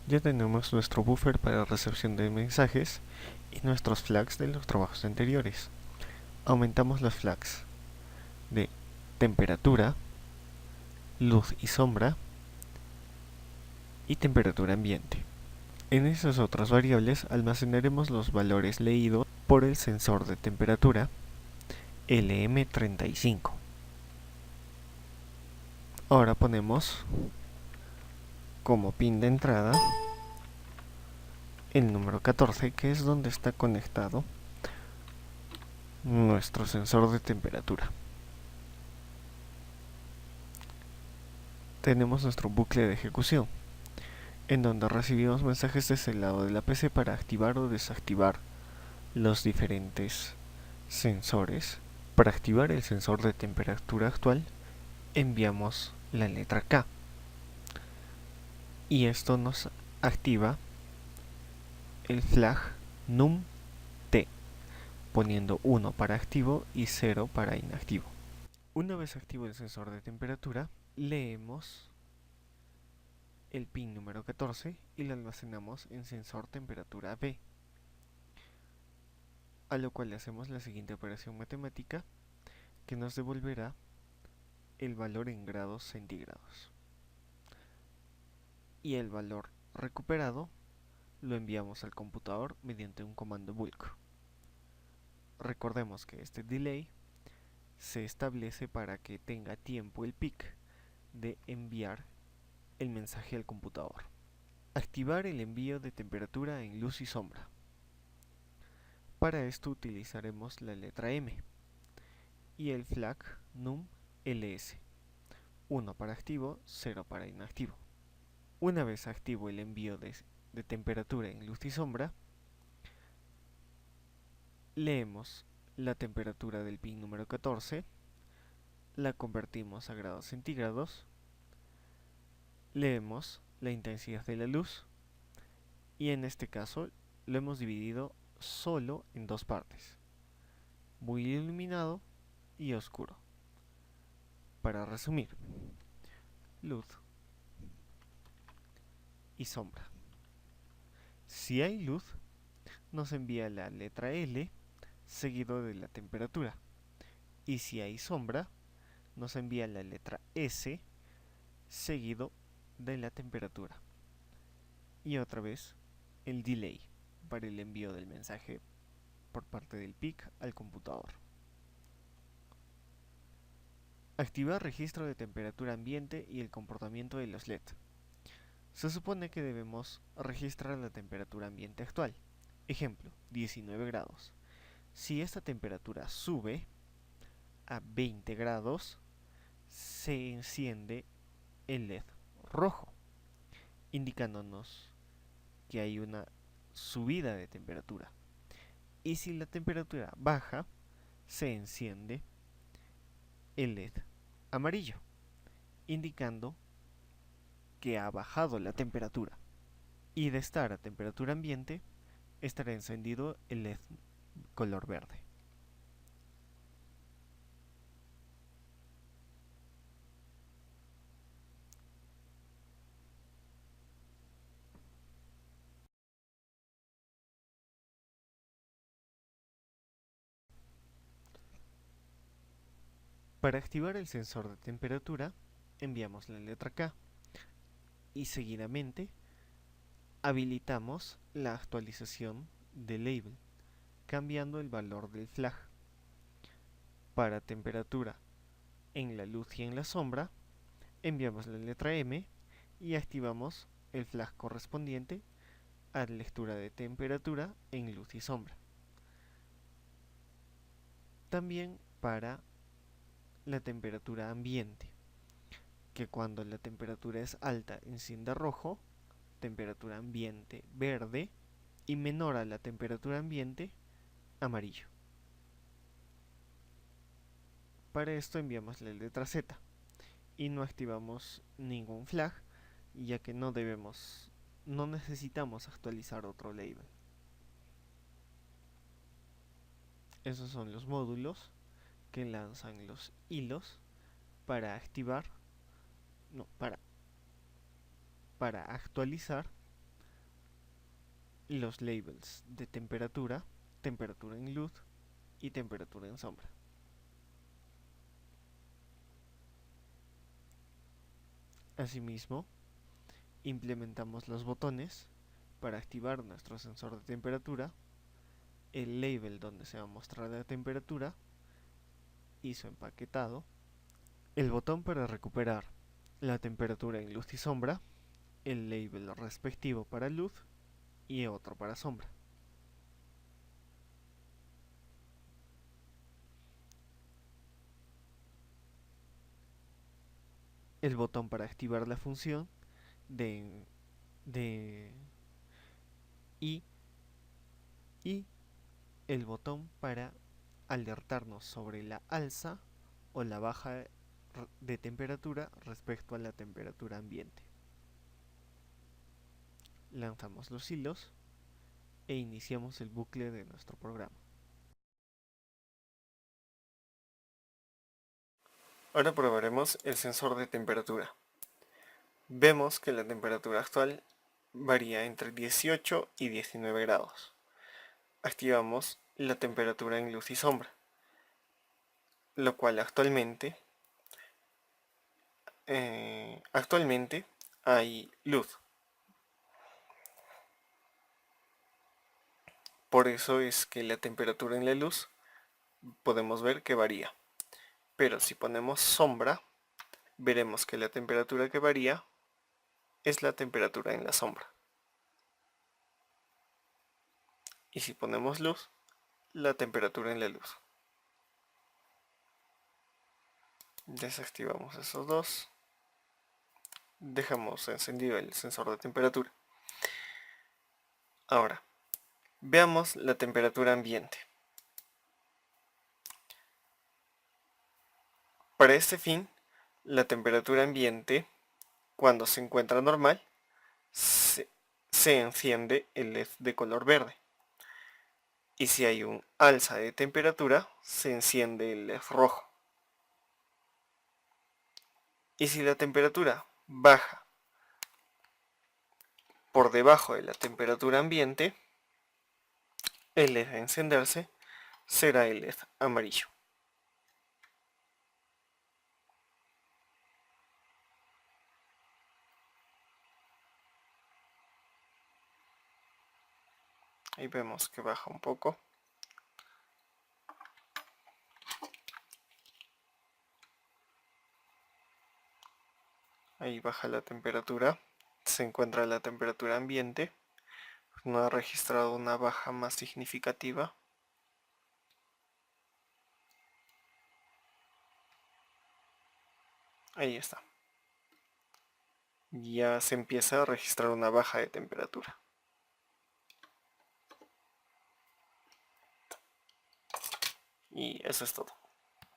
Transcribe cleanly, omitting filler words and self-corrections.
Ya tenemos nuestro buffer para recepción de mensajes y nuestros flags de los trabajos anteriores. Aumentamos los flags de temperatura, luz y sombra y temperatura ambiente. En esas otras variables almacenaremos los valores leídos por el sensor de temperatura LM35. Ahora ponemos como pin de entrada el número 14, que es donde está conectado nuestro sensor de temperatura. Tenemos nuestro bucle de ejecución, en donde recibimos mensajes desde el lado de la PC para activar o desactivar los diferentes sensores. Para activar el sensor de temperatura actual, enviamos la letra K. Y esto nos activa el flag num-t, poniendo 1 para activo y 0 para inactivo. Una vez activo el sensor de temperatura, leemos el pin número 14 y lo almacenamos en sensor temperatura B, a lo cual le hacemos la siguiente operación matemática que nos devolverá el valor en grados centígrados. Y el valor recuperado lo enviamos al computador mediante un comando bulk. Recordemos que este delay se establece para que tenga tiempo el PIC de enviar el mensaje al computador. Activar el envío de temperatura en luz y sombra. Para esto utilizaremos la letra M y el flag num-ls, 1 para activo, 0 para inactivo. Una vez activo el envío de temperatura en luz y sombra, leemos la temperatura del pin número 14, la convertimos a grados centígrados, leemos la intensidad de la luz y en este caso lo hemos dividido solo en dos partes, muy iluminado y oscuro. Para resumir, luz y sombra. Si hay luz, nos envía la letra L seguido de la temperatura, y si hay sombra, nos envía la letra S seguido de la temperatura. Y otra vez el delay para el envío del mensaje por parte del PIC al computador. Activar registro de temperatura ambiente y el comportamiento de los LED. Se supone que debemos registrar la temperatura ambiente actual. Ejemplo, 19 grados. Si esta temperatura sube a 20 grados, se enciende el LED rojo, indicándonos que hay una subida de temperatura. Y si la temperatura baja, se enciende el LED amarillo, indicando que ha bajado la temperatura. Y de estar a temperatura ambiente, estará encendido el LED color verde. Para activar el sensor de temperatura, enviamos la letra K y seguidamente habilitamos la actualización de label, cambiando el valor del flag. Para temperatura en la luz y en la sombra, enviamos la letra M y activamos el flag correspondiente a la lectura de temperatura en luz y sombra. También para la temperatura ambiente, que cuando la temperatura es alta enciende rojo, temperatura ambiente verde y menor a la temperatura ambiente amarillo. Para esto enviamos la letra Z y no activamos ningún flag, ya que no necesitamos actualizar otro label. Esos son los módulos que lanzan los hilos para activar, no, para actualizar los labels de temperatura, temperatura en luz y temperatura en sombra. Asimismo, implementamos los botones para activar nuestro sensor de temperatura, el label donde se va a mostrar la temperatura y su empaquetado, el botón para recuperar la temperatura en luz y sombra, el label respectivo para luz y otro para sombra. El botón para activar la función de y el botón para alertarnos sobre la alza o la baja de temperatura respecto a la temperatura ambiente. Lanzamos los hilos e iniciamos el bucle de nuestro programa. Ahora probaremos el sensor de temperatura. Vemos que la temperatura actual varía entre 18 y 19 grados. Activamos la temperatura en luz y sombra, lo cual actualmente hay luz. Por eso es que la temperatura en la luz podemos ver que varía. Pero si ponemos sombra, veremos que la temperatura que varía es la temperatura en la sombra. Y si ponemos luz, la temperatura en la luz. Desactivamos esos dos. Dejamos encendido el sensor de temperatura. Ahora, veamos la temperatura ambiente. Para este fin, la temperatura ambiente, cuando se encuentra normal, se enciende el LED de color verde. Y si hay un alza de temperatura, se enciende el LED rojo. Y si la temperatura baja por debajo de la temperatura ambiente, el LED a encenderse será el LED amarillo. Ahí vemos que baja un poco. Ahí baja la temperatura. Se encuentra la temperatura ambiente. No ha registrado una baja más significativa. Ahí está. Ya se empieza a registrar una baja de temperatura. Y eso es todo.